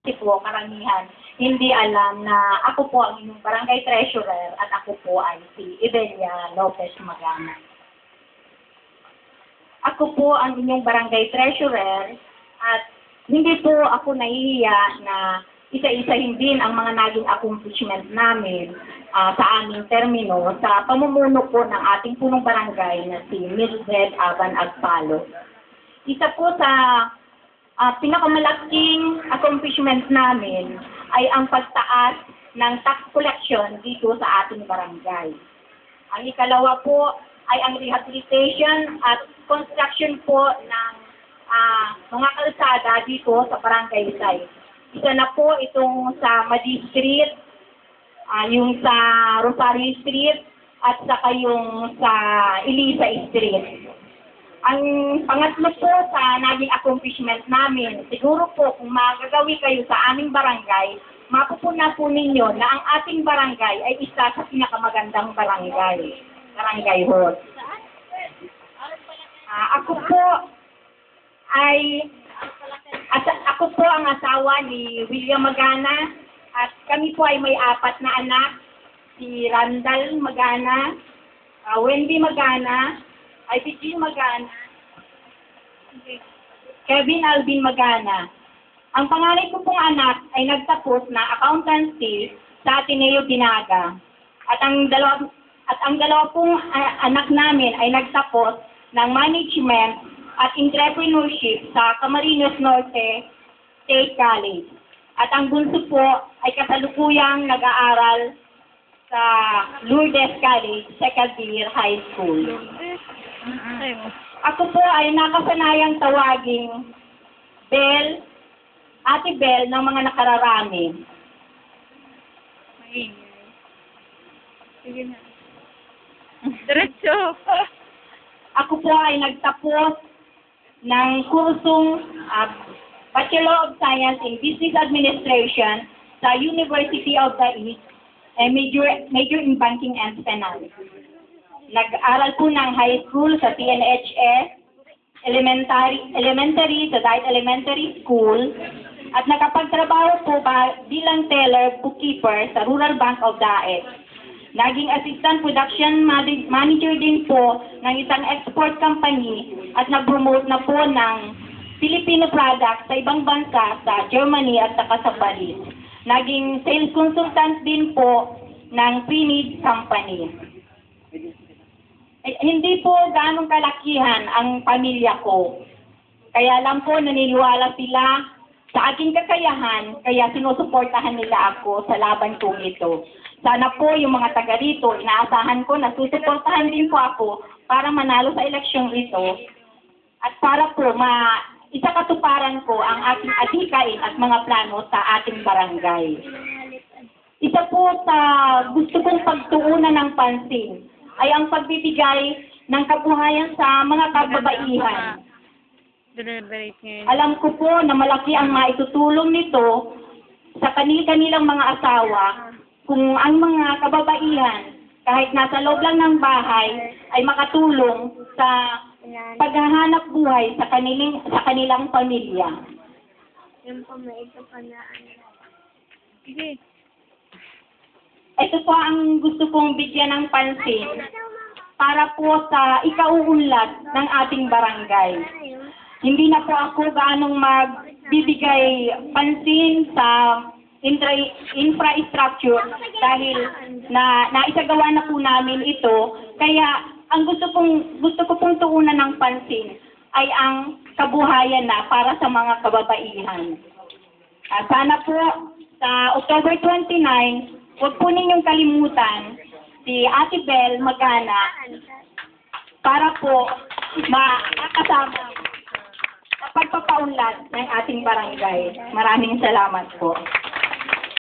Kasi po, karamihan, hindi alam na ako po ang inyong barangay treasurer at ako po ay si Ibelia Lopez Magana. Ako po ang inyong barangay treasurer at hindi po ako nahihiya na isa-isahin din ang mga naging accomplishment namin sa aming termino sa pamumuno po ng ating punong barangay na si Mildred Avan Agpalo. Isa po sa pinakamalaking accomplishment namin ay ang pagtaas ng tax collection dito sa ating barangay. Ang ikalawa po ay ang rehabilitation at construction po ng mga kalsada dito sa barangay site. Isa na po itong sa Madi Street, yung sa Rosario Street, at saka yung sa Elisa Street. Ang pangatlo po sa naging accomplishment namin, siguro po kung magagawi kayo sa aming barangay, mapupuna po ninyo na ang ating barangay ay isa sa pinakamagandang barangay hall. Ako po ang asawa ni William Magana at kami po ay may 4 na anak, si Randall Magana, Wendy Magana, IPG Magana, Kevin Alvin Magana. Ang panganay ko pong anak ay nagtapos na accountancy sa Ateneo Dinaga. At ang dalawa pong anak namin ay nagtapos ng management at entrepreneurship sa Camarines Norte State College. At ang bunso po ay kasalukuyang nag-aaral sa Lourdes College, second year high school. Ako po ay nakasanayang tawaging Ate Bel ng mga nakararami. Sige na. Diretso. Ako po ay nagtapos ng kursong Bachelor of Science in Business Administration sa University of the East, major in Banking and Finance. Nag-aral po ng high school sa PNHS, elementary sa Diet Elementary School, at nakapagtrabaho po bilang teller bookkeeper sa Rural Bank of Daet. Naging assistant production manager din po ng isang export company at nag-promote na po ng Filipino products sa ibang bansa sa Germany at saka sa Paris. Naging sales consultant din po ng pre-need company. Hindi po ganong kalakihan ang pamilya ko. Kaya lang po naniniwala sila sa aking kakayahan, kaya sinusuportahan nila ako sa laban kong ito. Sana po yung mga taga rito, inaasahan ko na susuportahan din po ako para manalo sa eleksyong ito at para po isakatuparan ko ang aking adhikain at mga plano sa ating barangay. Isa po sa gusto kong pagtuunan ng pansin ay ang pagbibigay ng kabuhayan sa mga kababaihan. Alam ko po na malaki ang maitutulong nito sa kanilang mga asawa kung ang mga kababaihan kahit nasa loob lang ng bahay ay makatulong sa paghahanap buhay sa kanilang pamilya. Sige. Ito po ang gusto kong bigyan ng pansin para po sa ikauunlad ng ating barangay. Hindi na po ako gaanong magbibigay pansin sa infrastructure dahil naisagawa na po namin ito. Kaya ang gusto ko pong tuunan ng pansin ay ang kabuhayan na para sa mga kababaihan. Sana po sa October 29, huwag po ninyong kalimutan si Ate Bel Magana para po makasama sa pagpapaunlad ng ating barangay. Maraming salamat po.